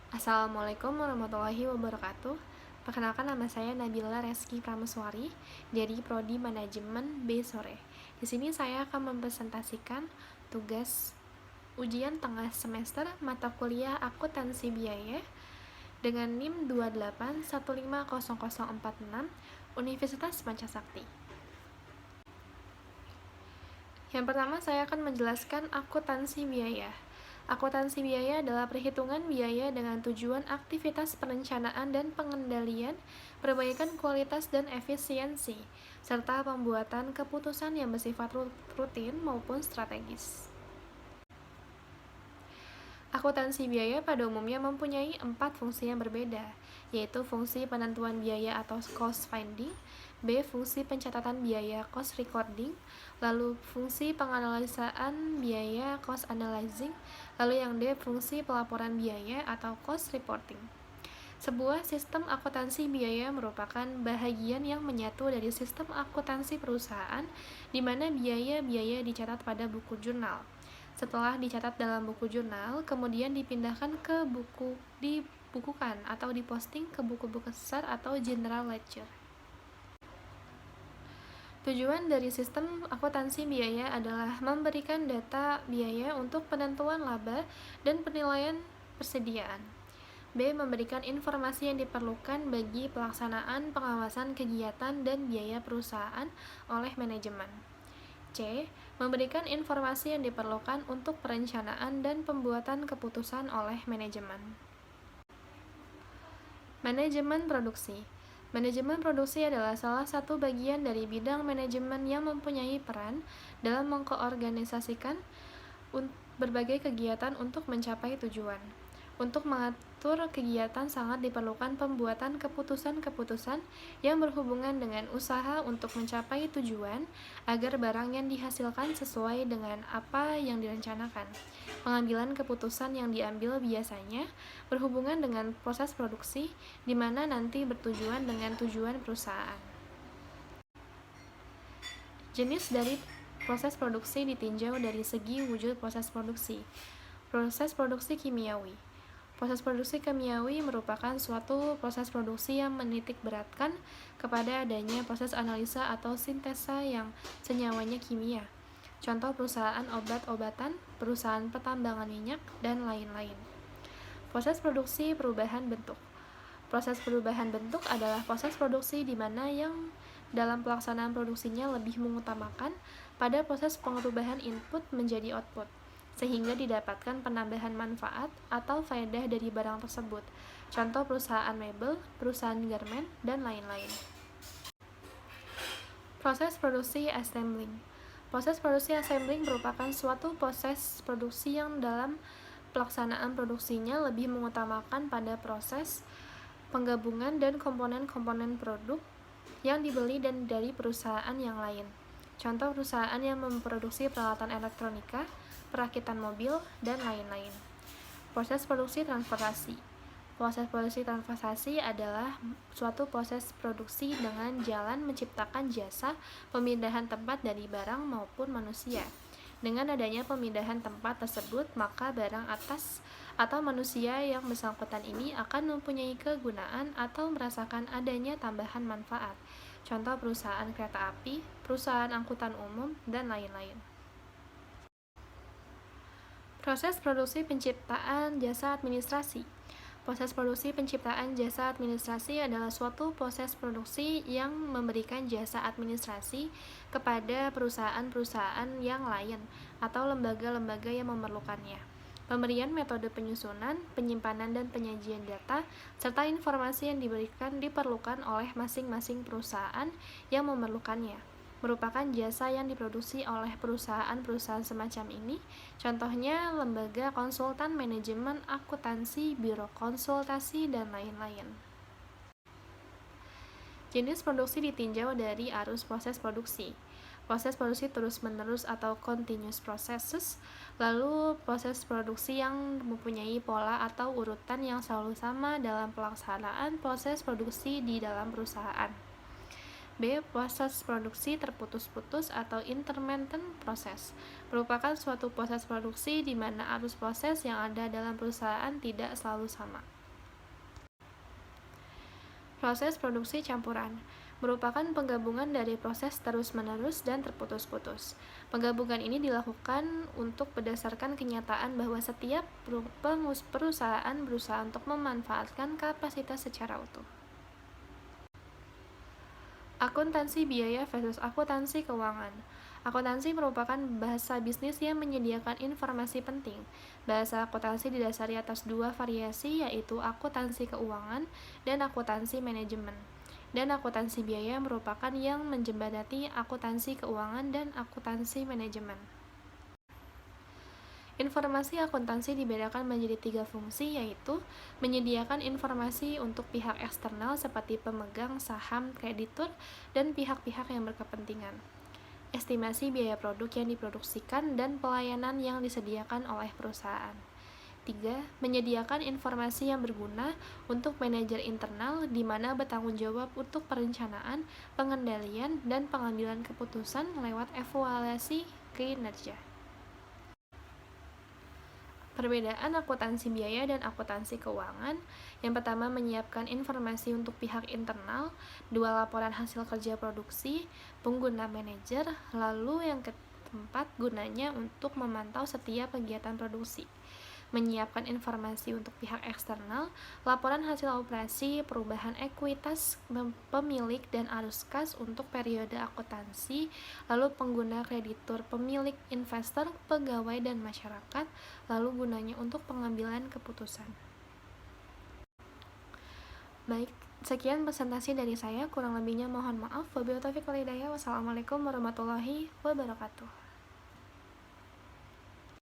Assalamualaikum warahmatullahi wabarakatuh. Perkenalkan, nama saya Nabila Reski Prameswari dari Prodi Manajemen B Sore. Di sini saya akan mempresentasikan tugas ujian tengah semester mata kuliah akuntansi biaya dengan NIM 281500046 Universitas Pancasakti. Yang pertama, saya akan menjelaskan akuntansi biaya. Akuntansi biaya adalah perhitungan biaya dengan tujuan aktivitas perencanaan dan pengendalian, perbaikan kualitas dan efisiensi, serta pembuatan keputusan yang bersifat rutin maupun strategis. Akuntansi biaya pada umumnya mempunyai 4 fungsi yang berbeda, yaitu fungsi penentuan biaya atau cost finding, B. Fungsi pencatatan biaya cost recording, lalu fungsi penganalisaan biaya cost analyzing, lalu yang D. Fungsi pelaporan biaya atau cost reporting. Sebuah sistem akuntansi biaya merupakan bahagian yang menyatu dari sistem akuntansi perusahaan, di mana biaya-biaya dicatat pada buku jurnal. Setelah dicatat dalam buku jurnal, kemudian dipindahkan ke dibukukan atau diposting ke buku-buku besar atau general ledger. Tujuan dari sistem akuntansi biaya adalah memberikan data biaya untuk penentuan laba dan penilaian persediaan. B. Memberikan informasi yang diperlukan bagi pelaksanaan pengawasan kegiatan dan biaya perusahaan oleh manajemen. C. Memberikan informasi yang diperlukan untuk perencanaan dan pembuatan keputusan oleh manajemen. Manajemen produksi. Manajemen produksi adalah salah satu bagian dari bidang manajemen yang mempunyai peran dalam mengkoorganisasikan berbagai kegiatan untuk mencapai tujuan. Untuk mengatur kegiatan sangat diperlukan pembuatan keputusan-keputusan yang berhubungan dengan usaha untuk mencapai tujuan agar barang yang dihasilkan sesuai dengan apa yang direncanakan. Pengambilan keputusan yang diambil biasanya berhubungan dengan proses produksi, di mana nanti bertujuan dengan tujuan perusahaan. Jenis dari proses produksi ditinjau dari segi wujud proses produksi. Proses produksi kimiawi. Proses produksi kimiawi merupakan suatu proses produksi yang menitik beratkan kepada adanya proses analisa atau sintesa yang senyawanya kimia. Contoh perusahaan obat-obatan, perusahaan pertambangan minyak, dan lain-lain. Proses produksi perubahan bentuk. Proses perubahan bentuk adalah proses produksi di mana yang dalam pelaksanaan produksinya lebih mengutamakan pada proses perubahan input menjadi output, sehingga didapatkan penambahan manfaat atau faedah dari barang tersebut. Contoh perusahaan mebel, perusahaan garmen, dan lain-lain. Proses produksi assembling. Proses produksi assembling merupakan suatu proses produksi yang dalam pelaksanaan produksinya lebih mengutamakan pada proses penggabungan dan komponen-komponen produk yang dibeli dan dari perusahaan yang lain. Contoh perusahaan yang memproduksi peralatan elektronika, perakitan mobil, dan lain-lain. Proses produksi transportasi. Proses produksi transportasi adalah suatu proses produksi dengan jalan menciptakan jasa pemindahan tempat dari barang maupun manusia. Dengan adanya pemindahan tempat tersebut, maka barang atas atau manusia yang bersangkutan ini akan mempunyai kegunaan atau merasakan adanya tambahan manfaat. Contoh perusahaan kereta api, perusahaan angkutan umum, dan lain-lain. Proses produksi penciptaan jasa administrasi. Proses produksi penciptaan jasa administrasi adalah suatu proses produksi yang memberikan jasa administrasi kepada perusahaan-perusahaan yang lain atau lembaga-lembaga yang memerlukannya. Pemberian metode penyusunan, penyimpanan, dan penyajian data, serta informasi yang diperlukan oleh masing-masing perusahaan yang memerlukannya, merupakan jasa yang diproduksi oleh perusahaan-perusahaan semacam ini. Contohnya lembaga konsultan manajemen, akuntansi, biro konsultasi, dan lain-lain. Jenis produksi ditinjau dari arus proses produksi. Proses produksi terus-menerus atau continuous processes, lalu proses produksi yang mempunyai pola atau urutan yang selalu sama dalam pelaksanaan proses produksi di dalam perusahaan. B. Proses produksi terputus-putus atau intermittent process merupakan suatu proses produksi di mana arus proses yang ada dalam perusahaan tidak selalu sama. Proses produksi campuran merupakan penggabungan dari proses terus-menerus dan terputus-putus. Penggabungan ini dilakukan untuk berdasarkan kenyataan bahwa setiap perusahaan berusaha untuk memanfaatkan kapasitas secara utuh. Akuntansi biaya versus akuntansi keuangan. Akuntansi merupakan bahasa bisnis yang menyediakan informasi penting. Bahasa akuntansi didasari atas dua variasi, yaitu akuntansi keuangan dan akuntansi manajemen. Dan akuntansi biaya merupakan yang menjembatani akuntansi keuangan dan akuntansi manajemen. Informasi akuntansi dibedakan menjadi 3 fungsi, yaitu menyediakan informasi untuk pihak eksternal seperti pemegang saham, kreditur, dan pihak-pihak yang berkepentingan. Estimasi biaya produk yang diproduksikan dan pelayanan yang disediakan oleh perusahaan. 3. Menyediakan informasi yang berguna untuk manajer internal di mana bertanggung jawab untuk perencanaan, pengendalian, dan pengambilan keputusan lewat evaluasi kinerja. Perbedaan akuntansi biaya dan akuntansi keuangan. Yang pertama, menyiapkan informasi untuk pihak internal, 2. Laporan hasil kerja produksi, pengguna manajer, lalu yang keempat, gunanya untuk memantau setiap kegiatan produksi. Menyiapkan informasi untuk pihak eksternal, laporan hasil operasi, perubahan ekuitas pemilik dan arus kas untuk periode akuntansi, lalu pengguna kreditur, pemilik, investor, pegawai, dan masyarakat, lalu gunanya untuk pengambilan keputusan. Baik, sekian presentasi dari saya, kurang lebihnya mohon maaf. Wabillahi taufiq wal hidayah. Wassalamualaikum warahmatullahi wabarakatuh.